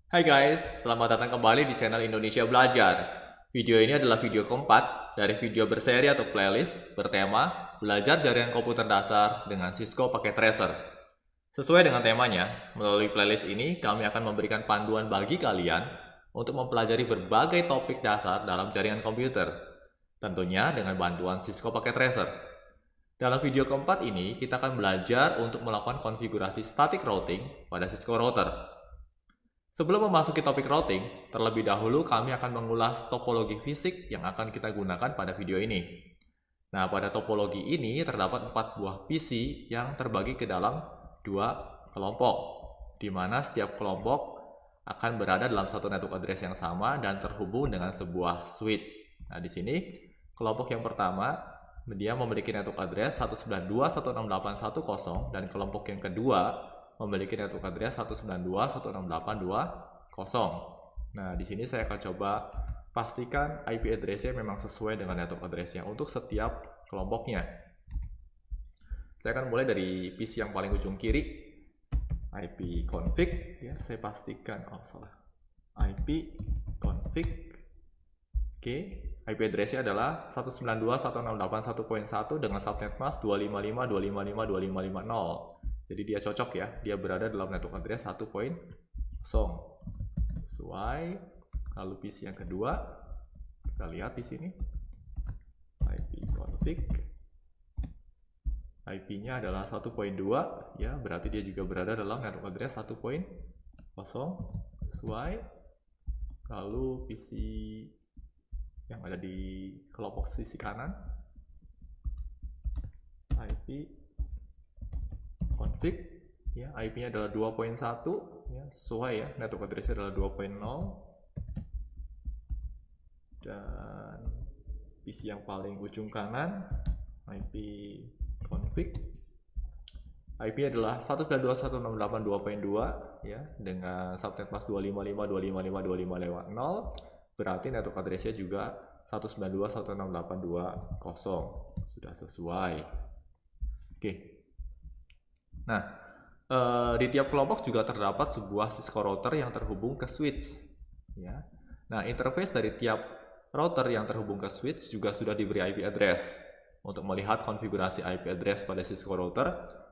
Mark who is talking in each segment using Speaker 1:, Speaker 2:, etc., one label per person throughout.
Speaker 1: Hai guys, selamat datang kembali di channel Indonesia Belajar. Video ini adalah video keempat dari video berseri atau playlist bertema Belajar Jaringan Komputer Dasar dengan Cisco pakai Tracer. Sesuai dengan temanya, melalui playlist ini kami akan memberikan panduan bagi kalian untuk mempelajari berbagai topik dasar dalam jaringan komputer. Tentunya dengan bantuan Cisco pakai Tracer. Dalam video keempat ini, kita akan belajar untuk melakukan konfigurasi static routing pada Cisco router. Sebelum memasuki topik routing, terlebih dahulu kami akan mengulas topologi fisik yang akan kita gunakan pada video ini. Nah, pada topologi ini terdapat 4 buah PC yang terbagi ke dalam 2 kelompok, di mana setiap kelompok akan berada dalam satu network address yang sama dan terhubung dengan sebuah switch. Nah, di sini kelompok yang pertama dia memiliki network address 192.168.1.0 dan kelompok yang kedua memiliki network address 192.168.2.0. Nah, di sini saya akan coba pastikan IP address-nya memang sesuai dengan network address-nya untuk setiap kelompoknya. Saya akan mulai dari PC yang paling ujung kiri, IP config, ya, saya pastikan, IP config, oke, IP address-nya adalah 192.168.1.1 dengan subnet mask 255.255.255.0. Jadi dia cocok ya, dia berada dalam network address 1.0 sesuai. Lalu PC yang kedua, kita lihat di sini IP config, IP-nya adalah 1.2 ya, berarti dia juga berada dalam network address 1.0 sesuai. Lalu PC yang ada di kelompok sisi kanan, IP config ya, IP-nya adalah 2.1 ya, sesuai ya, network address-nya adalah 2.0. Dan PC yang paling ujung kanan, IP config, IP adalah 192.168.2.2 ya, dengan subnet mask 255.255.255.0, berarti network address-nya juga 192.168.2.0. Sudah sesuai. Oke. Nah, di tiap kelompok juga terdapat sebuah Cisco router yang terhubung ke switch. Ya. Nah, interface dari tiap router yang terhubung ke switch juga sudah diberi IP address. Untuk melihat konfigurasi IP address pada Cisco router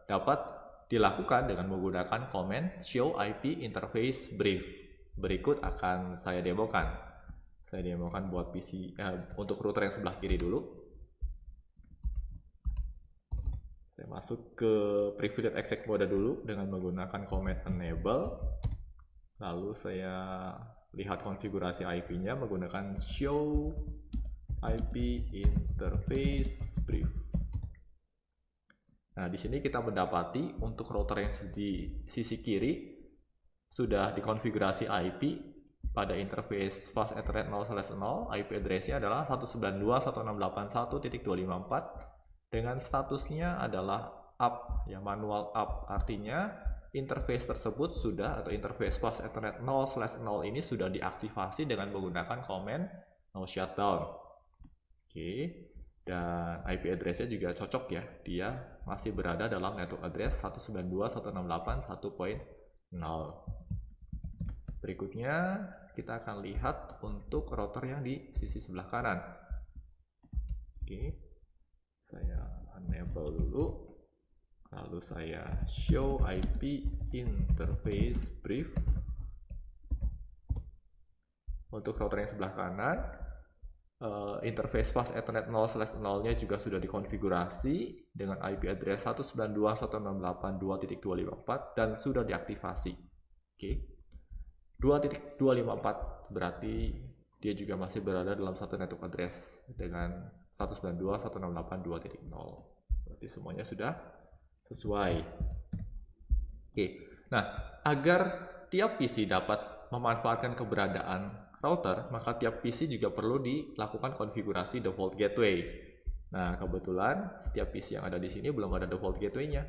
Speaker 1: dapat dilakukan dengan menggunakan command show IP interface brief. Berikut akan saya demokan. Saya demokan buat PC untuk router yang sebelah kiri dulu. Saya masuk ke privilege exec mode dulu dengan menggunakan command enable. Lalu saya lihat konfigurasi IP-nya menggunakan show IP interface brief. Nah, di sini kita mendapati untuk router yang di sisi kiri sudah dikonfigurasi IP pada interface fast ethernet 0/0. IP address-nya adalah 192.168.1.254 dengan statusnya adalah up, ya, manual up. Artinya interface tersebut sudah, atau interface fast ethernet 0/0 ini sudah diaktifasi dengan menggunakan command no shutdown. Oke, dan IP address-nya juga cocok ya, dia masih berada dalam network address 192.168.1.0. Berikutnya kita akan lihat untuk router yang di sisi sebelah kanan. Oke, saya enable dulu, lalu saya show IP interface brief. Untuk router yang sebelah kanan, interface fast ethernet 0/0-nya juga sudah dikonfigurasi dengan IP address 192.168.2.254 dan sudah diaktifasi. Oke, 2.254 berarti dia juga masih berada dalam satu network address dengan 192.168.2.0. Berarti semuanya sudah sesuai. Oke, nah, agar tiap PC dapat memanfaatkan keberadaan router, maka tiap PC juga perlu dilakukan konfigurasi default gateway. Nah, kebetulan setiap PC yang ada di sini belum ada default gateway-nya.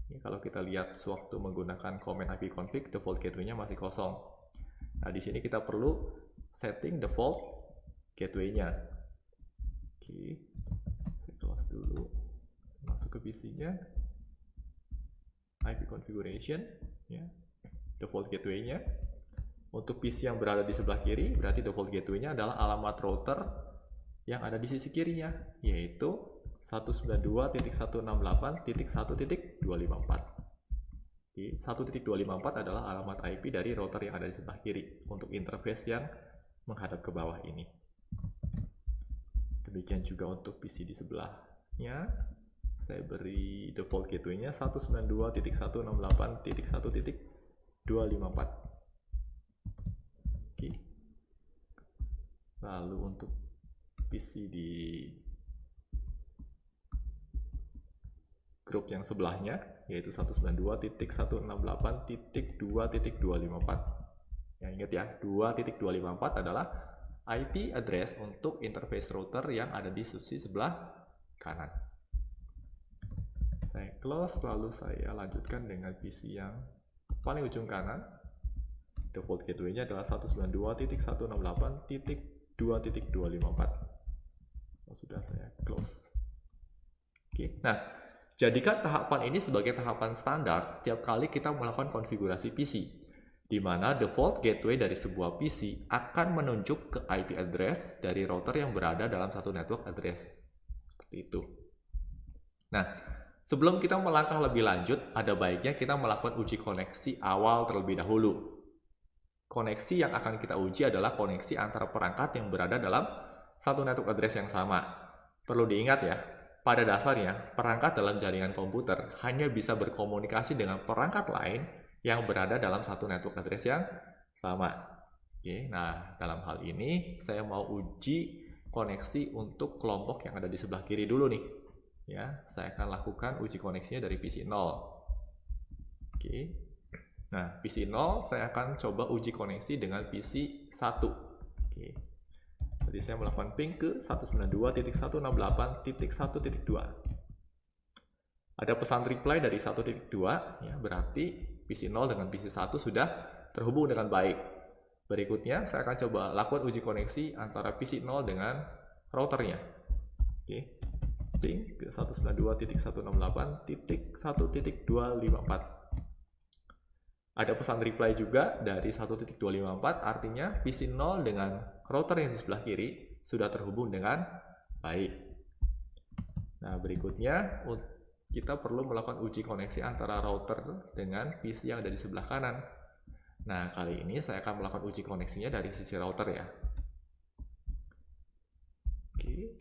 Speaker 1: Ini kalau kita lihat sewaktu menggunakan command IP config, default gateway-nya masih kosong. Nah, di sini kita perlu setting default gateway-nya. Oke, saya close dulu. Masuk ke PC-nya, IP configuration, ya, default gateway-nya. Untuk PC yang berada di sebelah kiri, berarti default gateway-nya adalah alamat router yang ada di sisi kirinya, yaitu 192.168.1.254. Jadi 1.254 adalah alamat IP dari router yang ada di sebelah kiri untuk interface yang menghadap ke bawah ini. Demikian juga untuk PC di sebelahnya, saya beri default gateway-nya 192.168.1.254. Oke. Lalu untuk PC di grup yang sebelahnya, yaitu 192.168.2.254. Yang ingat ya, 2.254 adalah IP address untuk interface router yang ada di sisi sebelah kanan. Saya close, lalu saya lanjutkan dengan PC yang paling ujung kanan. Default gateway-nya adalah 192.168.2.254. Sudah saya close. Oke, nah, jadikan tahapan ini sebagai tahapan standar setiap kali kita melakukan konfigurasi PC, di mana default gateway dari sebuah PC akan menunjuk ke IP address dari router yang berada dalam satu network address. Seperti itu. Nah, sebelum kita melangkah lebih lanjut, ada baiknya kita melakukan uji koneksi awal terlebih dahulu. Koneksi yang akan kita uji adalah koneksi antara perangkat yang berada dalam satu network address yang sama. Perlu diingat ya, pada dasarnya perangkat dalam jaringan komputer hanya bisa berkomunikasi dengan perangkat lain yang berada dalam satu network address yang sama. Oke, nah dalam hal ini saya mau uji koneksi untuk kelompok yang ada di sebelah kiri dulu nih. Ya, saya akan lakukan uji koneksinya dari PC 0. Oke. Nah, PC 0 saya akan coba uji koneksi dengan PC 1. Oke. Jadi saya melakukan ping ke 192.168.1.2. Ada pesan reply dari 1.2, ya, berarti PC 0 dengan PC 1 sudah terhubung dengan baik. Berikutnya saya akan coba lakukan uji koneksi antara PC 0 dengan routernya. Oke. Ping ke 192.168.1.254. Ada pesan reply juga dari 1.254, artinya PC 0 dengan router yang di sebelah kiri sudah terhubung dengan baik. Nah, berikutnya kita perlu melakukan uji koneksi antara router dengan PC yang ada di sebelah kanan. Nah, kali ini saya akan melakukan uji koneksinya dari sisi router ya. Oke.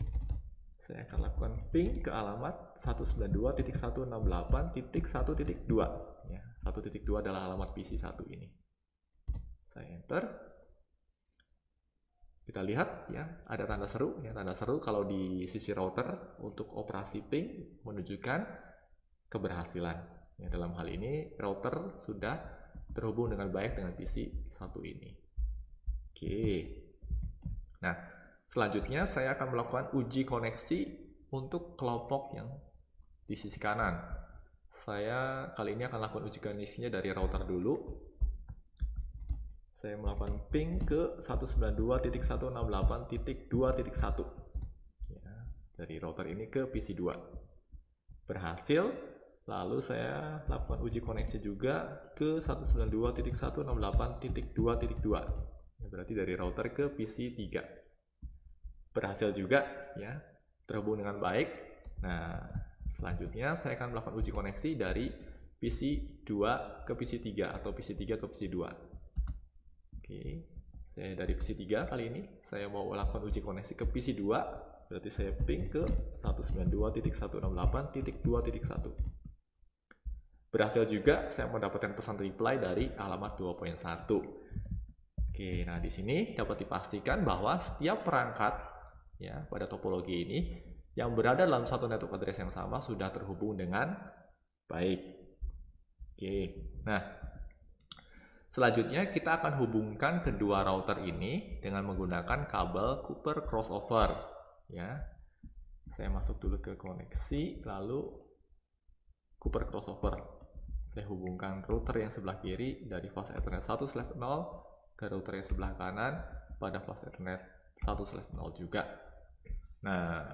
Speaker 1: Saya akan lakukan ping ke alamat 192.168.1.2. Ya, 1.2 adalah alamat PC 1 ini. Saya enter. Kita lihat ya, ada tanda seru. Ya, tanda seru kalau di sisi router untuk operasi ping menunjukkan keberhasilan. Ya, dalam hal ini router sudah terhubung dengan baik dengan PC 1 ini. Oke. Nah, selanjutnya saya akan melakukan uji koneksi untuk kelompok yang di sisi kanan. Saya kali ini akan lakukan uji koneksinya dari router dulu. Saya melakukan ping ke 192.168.2.1. Ya, dari router ini ke PC 2. Berhasil. Lalu saya lakukan uji koneksi juga ke 192.168.2.2. Ya, berarti dari router ke PC 3. Berhasil juga ya, terhubung dengan baik. Nah, selanjutnya saya akan melakukan uji koneksi dari PC 2 ke PC 3 atau PC 3 ke PC 2. Oke, saya dari PC 3 kali ini saya mau lakukan uji koneksi ke PC 2, berarti saya ping ke 192.168.2.1. Berhasil juga, saya mendapatkan pesan reply dari alamat 2.1. Oke, nah di sini dapat dipastikan bahwa setiap perangkat ya pada topologi ini yang berada dalam satu network address yang sama sudah terhubung dengan baik. Oke, nah selanjutnya kita akan hubungkan kedua router ini dengan menggunakan kabel Cooper crossover. Ya, saya masuk dulu ke koneksi, lalu Cooper crossover. Saya hubungkan router yang sebelah kiri dari flash Ethernet 1/0 ke router yang sebelah kanan pada flash Ethernet 1/0 juga. Nah,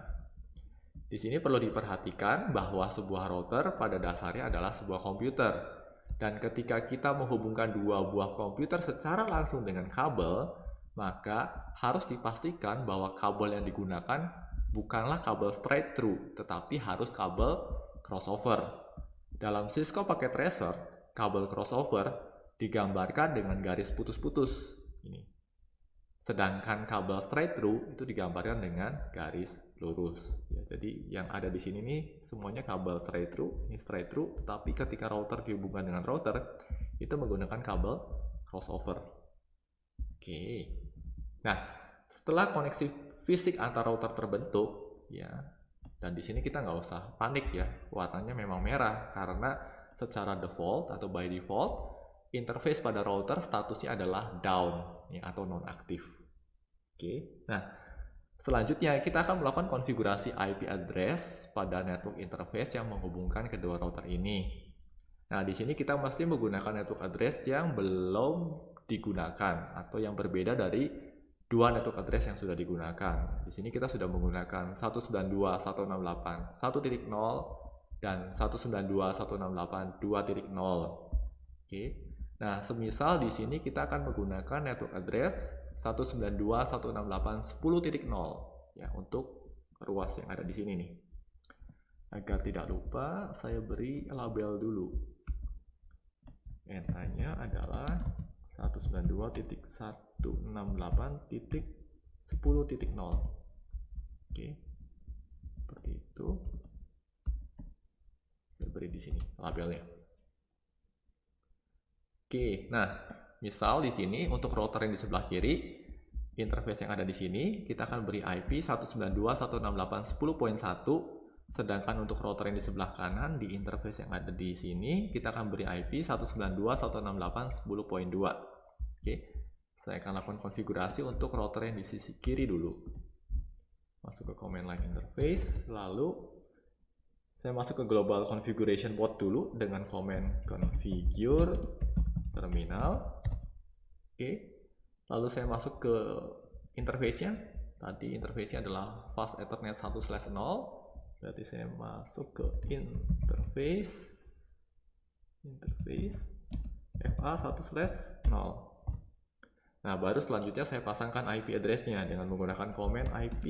Speaker 1: di sini perlu diperhatikan bahwa sebuah router pada dasarnya adalah sebuah komputer. Dan ketika kita menghubungkan dua buah komputer secara langsung dengan kabel, maka harus dipastikan bahwa kabel yang digunakan bukanlah kabel straight through, tetapi harus kabel crossover. Dalam Cisco Packet Tracer, kabel crossover digambarkan dengan garis putus-putus ini. Sedangkan kabel straight through itu digambarkan dengan garis lurus. Ya, jadi yang ada di sini nih semuanya kabel straight through, ini straight through, tetapi ketika router dihubungkan dengan router itu menggunakan kabel crossover. Oke. Nah, setelah koneksi fisik antar router terbentuk, ya, dan di sini kita nggak usah panik ya, warnanya memang merah karena secara default atau by default interface pada router statusnya adalah down ya, atau nonaktif. Oke. Nah, selanjutnya kita akan melakukan konfigurasi IP address pada network interface yang menghubungkan kedua router ini. Nah, di sini kita mesti menggunakan network address yang belum digunakan atau yang berbeda dari dua network address yang sudah digunakan. Di sini kita sudah menggunakan 192.168.1.0 dan 192.168.2.0. Oke. Nah, semisal di sini kita akan menggunakan network address 192.168.10.0 ya untuk ruas yang ada di sini nih. Agar tidak lupa, saya beri label dulu. NA-nya adalah 192.168.10.0. Oke. Seperti itu. Saya beri di sini labelnya. Oke, nah, misal di sini untuk router yang di sebelah kiri, interface yang ada di sini, kita akan beri IP 192.168.10.1, sedangkan untuk router yang di sebelah kanan, di interface yang ada di sini, kita akan beri IP 192.168.10.2. Oke, saya akan lakukan konfigurasi untuk router yang di sisi kiri dulu. Masuk ke command line interface, lalu saya masuk ke global configuration port dulu dengan command configure terminal. Oke, lalu saya masuk ke interface-nya. Tadi interface-nya adalah fast ethernet 1/0. Berarti saya masuk ke interface FA 1/0. Nah, baru selanjutnya saya pasangkan IP address-nya dengan menggunakan command IP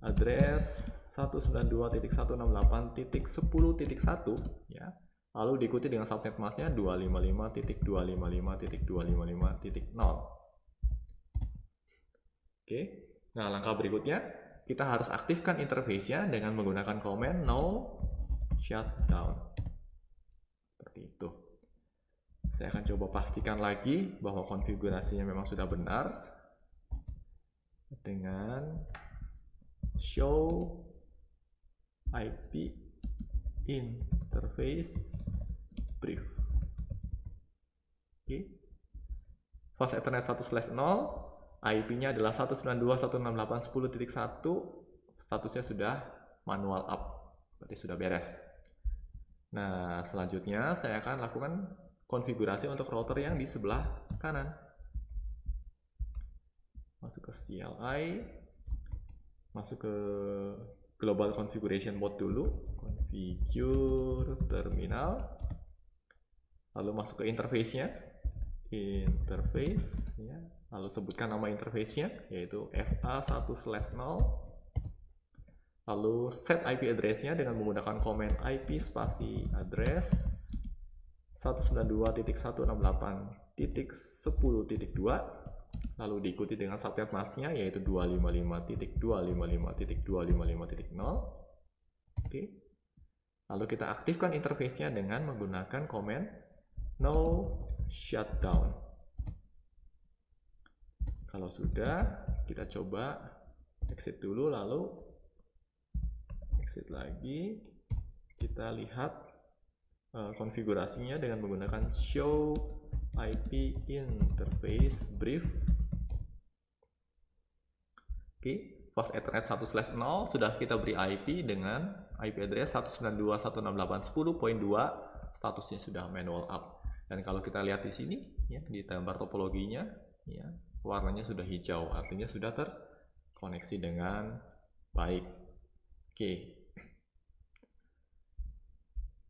Speaker 1: address 192.168.10.1 ya. Lalu diikuti dengan subnet masknya 255.255.255.0. Oke. Nah, langkah berikutnya kita harus aktifkan interface-nya dengan menggunakan command no shutdown. Seperti itu. Saya akan coba pastikan lagi bahwa konfigurasinya memang sudah benar dengan show IP interface brief. Oke. Fast Ethernet 1/0, IP-nya adalah 192.168.10.1, statusnya sudah manual up, berarti sudah beres. Nah, selanjutnya saya akan lakukan konfigurasi untuk router yang di sebelah kanan. Masuk ke CLI, masuk ke global configuration mode dulu, configure terminal, lalu masuk ke interface-nya, ya. Lalu sebutkan nama interface-nya, yaitu FA 1/0, lalu set IP address-nya dengan menggunakan command IP spasi address 192.168.10.2, lalu diikuti dengan subnet masknya yaitu 255.255.255.0. Oke. Lalu kita aktifkan interface-nya dengan menggunakan command no shutdown. Kalau sudah, kita coba exit dulu, lalu exit lagi. Kita lihat konfigurasinya dengan menggunakan show IP interface brief. Oke, fast ethernet 1/0 sudah kita beri IP dengan IP address 192.168.10.2, statusnya sudah manual up. Dan kalau kita lihat di sini ya, di gambar topologinya ya, warnanya sudah hijau, artinya sudah terkoneksi dengan baik. Oke.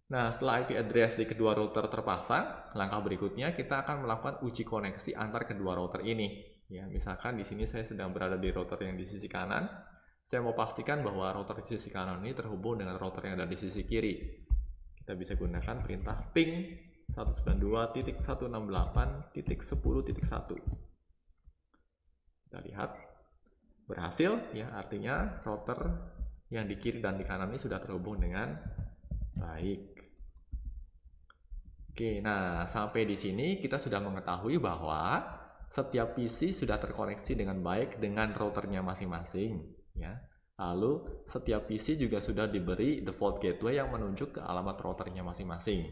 Speaker 1: Nah, setelah IP address di kedua router terpasang, langkah berikutnya kita akan melakukan uji koneksi antar kedua router ini. Ya, misalkan di sini saya sedang berada di router yang di sisi kanan. Saya mau pastikan bahwa router di sisi kanan ini terhubung dengan router yang ada di sisi kiri. Kita bisa gunakan perintah ping 192.168.10.1. Kita lihat berhasil, ya, artinya router yang di kiri dan di kanan ini sudah terhubung dengan baik. Oke, nah sampai di sini kita sudah mengetahui bahwa setiap PC sudah terkoneksi dengan baik dengan routernya masing-masing, ya. Lalu setiap PC juga sudah diberi default gateway yang menunjuk ke alamat routernya masing-masing.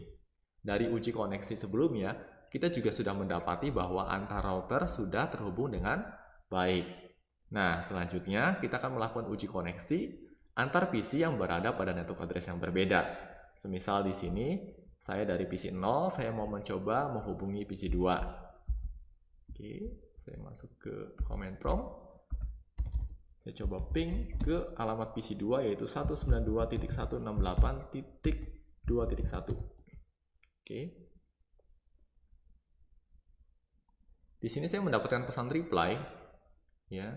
Speaker 1: Dari uji koneksi sebelumnya, kita juga sudah mendapati bahwa antar router sudah terhubung dengan baik. Nah, selanjutnya kita akan melakukan uji koneksi antar PC yang berada pada network address yang berbeda. Semisal di sini saya dari PC 0, saya mau mencoba menghubungi PC 2. Oke, saya masuk ke command prompt. Saya coba ping ke alamat PC 2 yaitu 192.168.2.1. Oke. Di sini saya mendapatkan pesan reply, ya.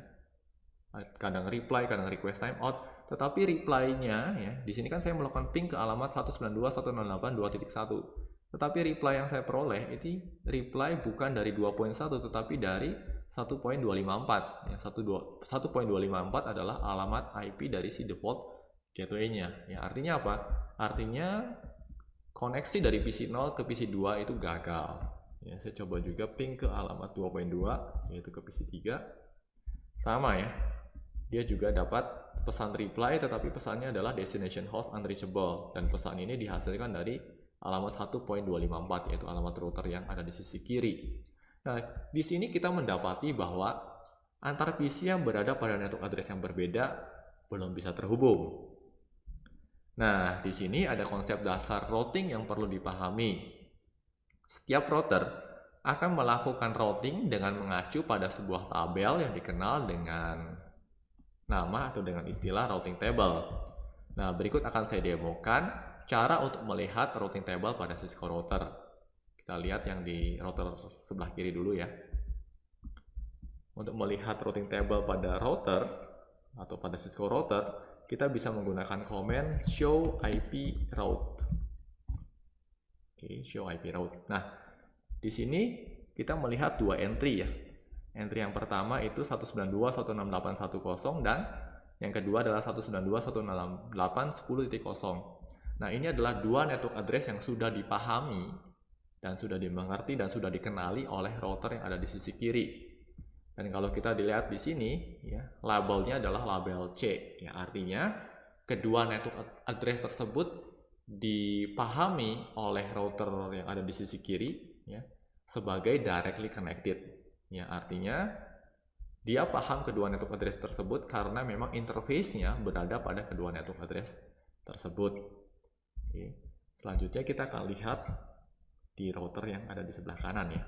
Speaker 1: Kadang reply, kadang request timeout, tetapi reply-nya, ya, di sini kan saya melakukan ping ke alamat 192.168.2.1, tetapi reply yang saya peroleh itu reply bukan dari 2.1 tetapi dari 1.254, ya. 1.254 adalah alamat IP dari si default gateway-nya, ya. Artinya apa? Artinya koneksi dari PC 0 ke PC 2 itu gagal, ya. Saya coba juga ping ke alamat 2.2 yaitu ke PC 3, sama, ya. Dia juga dapat pesan reply, tetapi pesannya adalah destination host unreachable, dan pesan ini dihasilkan dari alamat 1.254, yaitu alamat router yang ada di sisi kiri. Nah, di sini kita mendapati bahwa antar PC yang berada pada network address yang berbeda belum bisa terhubung. Nah, di sini ada konsep dasar routing yang perlu dipahami. Setiap router akan melakukan routing dengan mengacu pada sebuah tabel yang dikenal dengan nama atau dengan istilah routing table. Nah, berikut akan saya demokan cara untuk melihat routing table pada Cisco router. Kita lihat yang di router sebelah kiri dulu, ya. Untuk melihat routing table pada router atau pada Cisco router, kita bisa menggunakan command show IP route. Oke, show IP route. Nah, di sini kita melihat dua entry, ya. Entry yang pertama itu 192.168.1.0 dan yang kedua adalah 192.168.10.0. Nah, ini adalah dua network address yang sudah dipahami dan sudah dimengerti dan sudah dikenali oleh router yang ada di sisi kiri. Dan kalau kita dilihat di sini, ya, labelnya adalah label C, ya, artinya kedua network address tersebut dipahami oleh router yang ada di sisi kiri, ya, sebagai directly connected. Ya, artinya dia paham kedua network address tersebut karena memang interface-nya berada pada kedua network address tersebut. Oke. Selanjutnya kita akan lihat di router yang ada di sebelah kanan, ya.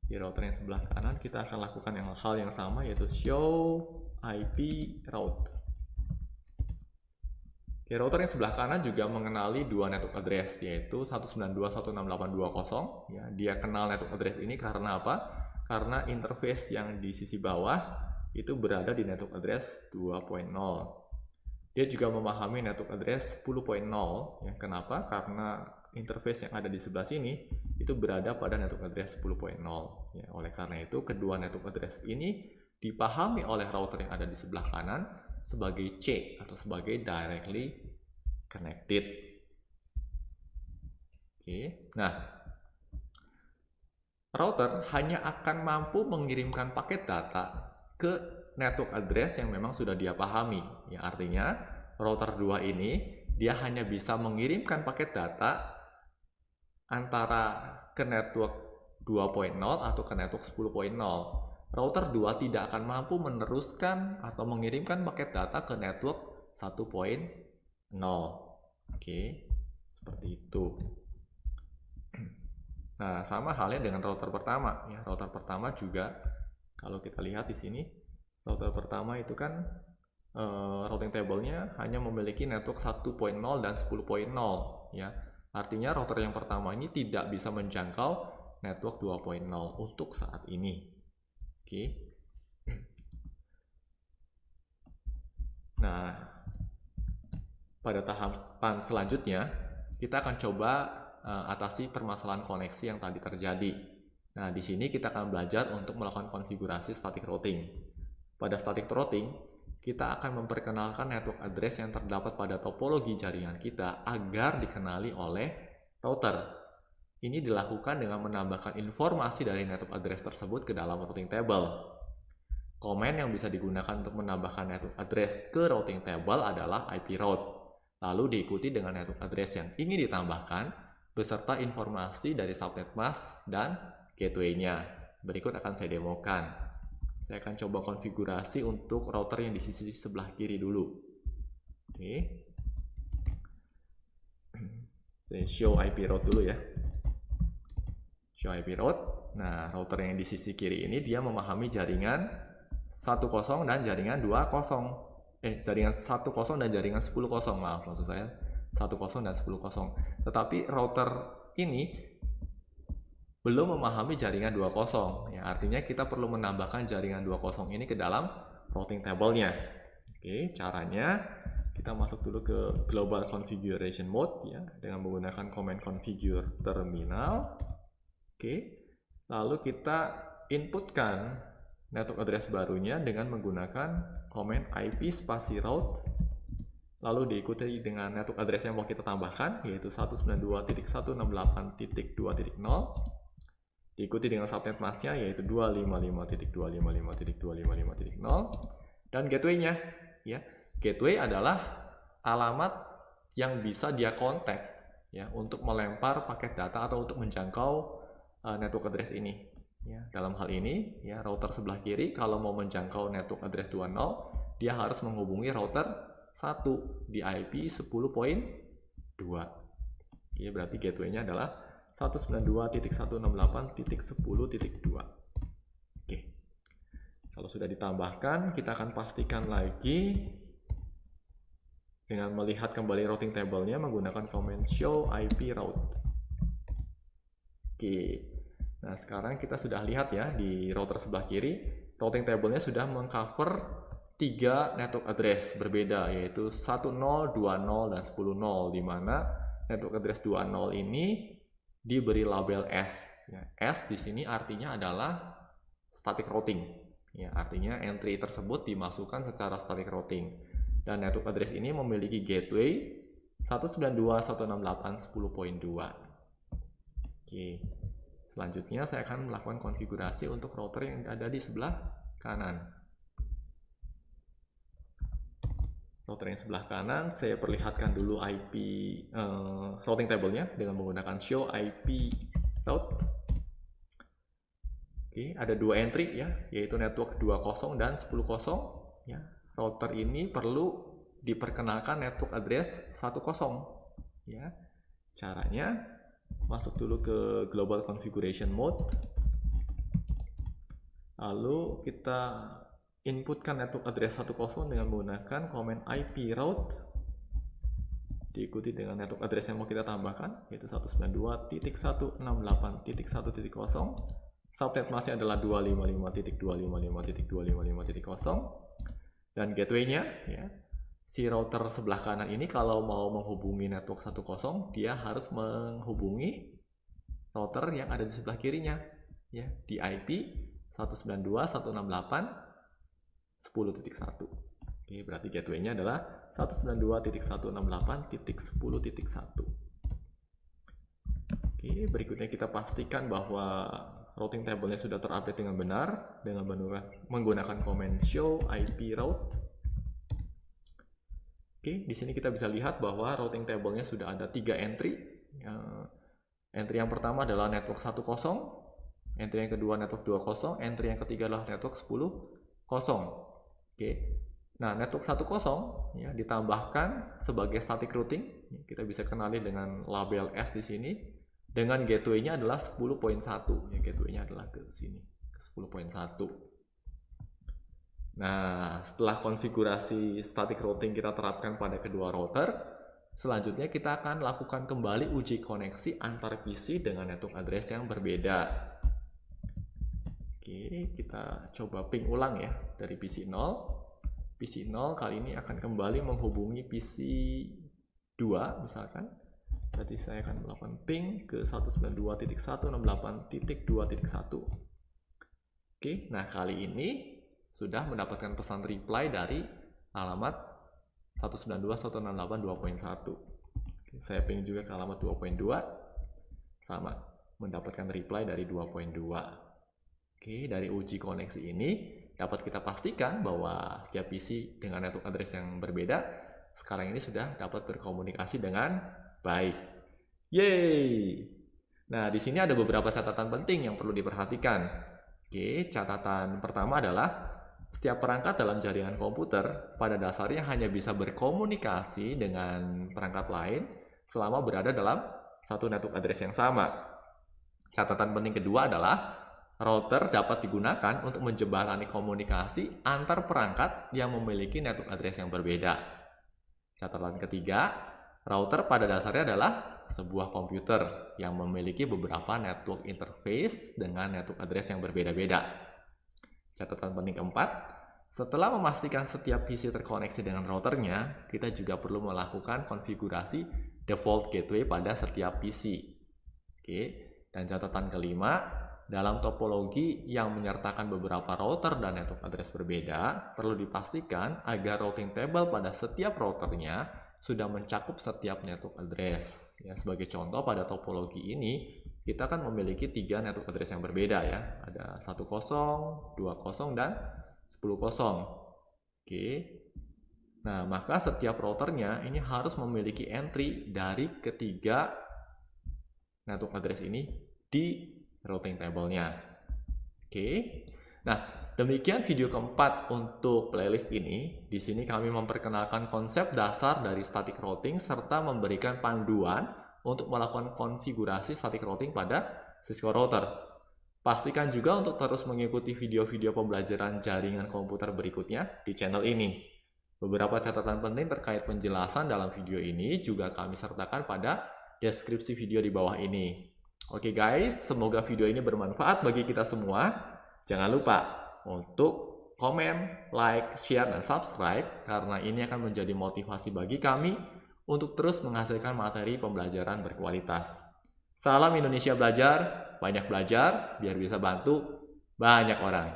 Speaker 1: Di router yang sebelah kanan kita akan lakukan hal yang sama, yaitu show IP route. Oke, router yang sebelah kanan juga mengenali dua network address, yaitu 192.168.2.0. Ya, dia kenal network address ini karena apa? Karena interface yang di sisi bawah itu berada di network address 2.0. Dia juga memahami network address 10.0. Ya, kenapa? Karena interface yang ada di sebelah sini itu berada pada network address 10.0. Ya, oleh karena itu, kedua network address ini dipahami oleh router yang ada di sebelah kanan sebagai C atau sebagai directly connected. Oke. Nah, router hanya akan mampu mengirimkan paket data ke network address yang memang sudah dia pahami. Ya, artinya router 2 ini dia hanya bisa mengirimkan paket data antara ke network 2.0 atau ke network 10.0. Router 2 tidak akan mampu meneruskan atau mengirimkan paket data ke network 1.0. Oke, seperti itu. Nah, sama halnya dengan router pertama, ya. Router pertama juga kalau kita lihat di sini, router pertama itu kan routing table-nya hanya memiliki network 1.0 dan 10.0 ya. Artinya router yang pertama ini tidak bisa menjangkau network 2.0 untuk saat ini. Oke. Nah, pada tahapan selanjutnya kita akan coba atasi permasalahan koneksi yang tadi terjadi. Nah, di sini kita akan belajar untuk melakukan konfigurasi static routing. Pada static routing, kita akan memperkenalkan network address yang terdapat pada topologi jaringan kita agar dikenali oleh router. Ini dilakukan dengan menambahkan informasi dari network address tersebut ke dalam routing table. Komen yang bisa digunakan untuk menambahkan network address ke routing table adalah IP route. Lalu diikuti dengan network address yang ingin ditambahkan beserta informasi dari subnet mask dan gateway-nya. Berikut akan saya demokan. Saya akan coba konfigurasi untuk router yang di sisi sebelah kiri dulu. Oke. Saya show IP route dulu ya. Show IP route. Nah, router yang di sisi kiri ini dia memahami jaringan 10 dan jaringan 20. Jaringan 10 dan jaringan 10. Maaf, maksud saya 10 dan 10. Tetapi router ini belum memahami jaringan 20. Ya, artinya kita perlu menambahkan jaringan 20 ini ke dalam routing table-nya. Oke, caranya kita masuk dulu ke global configuration mode ya dengan menggunakan command configure terminal. Oke. Lalu kita inputkan network address barunya dengan menggunakan command IP spasi route. Lalu diikuti dengan network address yang mau kita tambahkan yaitu 192.168.2.0. Diikuti dengan subnet mask-nya yaitu 255.255.255.0 dan gateway-nya ya. Gateway adalah alamat yang bisa dia kontak ya untuk melempar paket data atau untuk menjangkau network address ini ya. Dalam hal ini ya router sebelah kiri kalau mau menjangkau network address 20 dia harus menghubungi router 1 di IP 10.2. Oke, berarti gateway-nya adalah 192.168.10.2. Oke. Kalau sudah ditambahkan, kita akan pastikan lagi dengan melihat kembali routing table-nya menggunakan command show IP route. Oke. Nah, sekarang kita sudah lihat ya di router sebelah kiri, routing table-nya sudah mengcover 3 network address berbeda yaitu 10, 20, dan 10.0 di mana network address 20 ini diberi label S. Ya, S di sini artinya adalah static routing. Ya, artinya entry tersebut dimasukkan secara static routing. Dan network address ini memiliki gateway 192.168.10.2. Oke. Selanjutnya saya akan melakukan konfigurasi untuk router yang ada di sebelah kanan. Router yang sebelah kanan, saya perlihatkan dulu IP routing table-nya dengan menggunakan show IP route. Oke, ada 2 entry ya, yaitu network 20 dan 10. Ya, router ini perlu diperkenalkan network address 10. Ya, caranya masuk dulu ke global configuration mode. Lalu kita inputkan network address 10 dengan menggunakan command IP route diikuti dengan network address yang mau kita tambahkan yaitu 192.168.1.0. Subnet mask-nya adalah 255.255.255.0 dan gateway-nya ya. Si router sebelah kanan ini kalau mau menghubungi network 10 dia harus menghubungi router yang ada di sebelah kirinya ya di IP 192.168.10.1. Oke, berarti gateway-nya adalah 192.168.10.1. Oke, berikutnya kita pastikan bahwa routing table-nya sudah terupdate dengan benar dengan menggunakan command show IP route. Oke, di sini kita bisa lihat bahwa routing table-nya sudah ada 3 entry. Entry yang pertama adalah network 10, entry yang kedua network 20, entry yang ketiga adalah network 10.0. Oke, nah network 10 ya ditambahkan sebagai static routing. Kita bisa kenali dengan label S di sini. Dengan gateway-nya adalah 10.1. Ya, gateway-nya adalah ke sini ke 10.1. Nah, setelah konfigurasi static routing kita terapkan pada kedua router, selanjutnya kita akan lakukan kembali uji koneksi antar PC dengan network address yang berbeda. Oke, kita coba ping ulang ya dari PC 0. PC 0 kali ini akan kembali menghubungi PC 2 misalkan. Berarti saya akan melakukan ping ke 192.168.2.1. Oke, nah kali ini sudah mendapatkan pesan reply dari alamat 192.168.2.1. Saya ping juga ke alamat 2.2, sama, mendapatkan reply dari 2.2. Oke, dari uji koneksi ini dapat kita pastikan bahwa setiap PC dengan network address yang berbeda sekarang ini sudah dapat berkomunikasi dengan baik. Yeay! Nah, di sini ada beberapa catatan penting yang perlu diperhatikan. Oke, catatan pertama adalah setiap perangkat dalam jaringan komputer pada dasarnya hanya bisa berkomunikasi dengan perangkat lain selama berada dalam satu network address yang sama. Catatan penting kedua adalah router dapat digunakan untuk menjembatani komunikasi antar perangkat yang memiliki network address yang berbeda. Catatan ketiga, router pada dasarnya adalah sebuah komputer yang memiliki beberapa network interface dengan network address yang berbeda-beda. Catatan penting keempat, setelah memastikan setiap PC terkoneksi dengan routernya, kita juga perlu melakukan konfigurasi default gateway pada setiap PC. Oke, dan catatan kelima, dalam topologi yang menyertakan beberapa router dan network address berbeda, perlu dipastikan agar routing table pada setiap routernya sudah mencakup setiap network address. Ya, sebagai contoh pada topologi ini, kita kan memiliki 3 network address yang berbeda ya. Ada 10, 20, dan 10.0. Oke. Nah, maka setiap routernya ini harus memiliki entry dari ketiga network address ini di routing table-nya. Oke. Nah, demikian video keempat untuk playlist ini. Di sini kami memperkenalkan konsep dasar dari static routing serta memberikan panduan untuk melakukan konfigurasi static routing pada Cisco router. Pastikan juga untuk terus mengikuti video-video pembelajaran jaringan komputer berikutnya di channel ini. Beberapa catatan penting terkait penjelasan dalam video ini juga kami sertakan pada deskripsi video di bawah ini. Oke guys, semoga video ini bermanfaat bagi kita semua. Jangan lupa untuk komen, like, share, dan subscribe karena ini akan menjadi motivasi bagi kami untuk terus menghasilkan materi pembelajaran berkualitas. Salam Indonesia Belajar, banyak belajar biar bisa bantu banyak orang.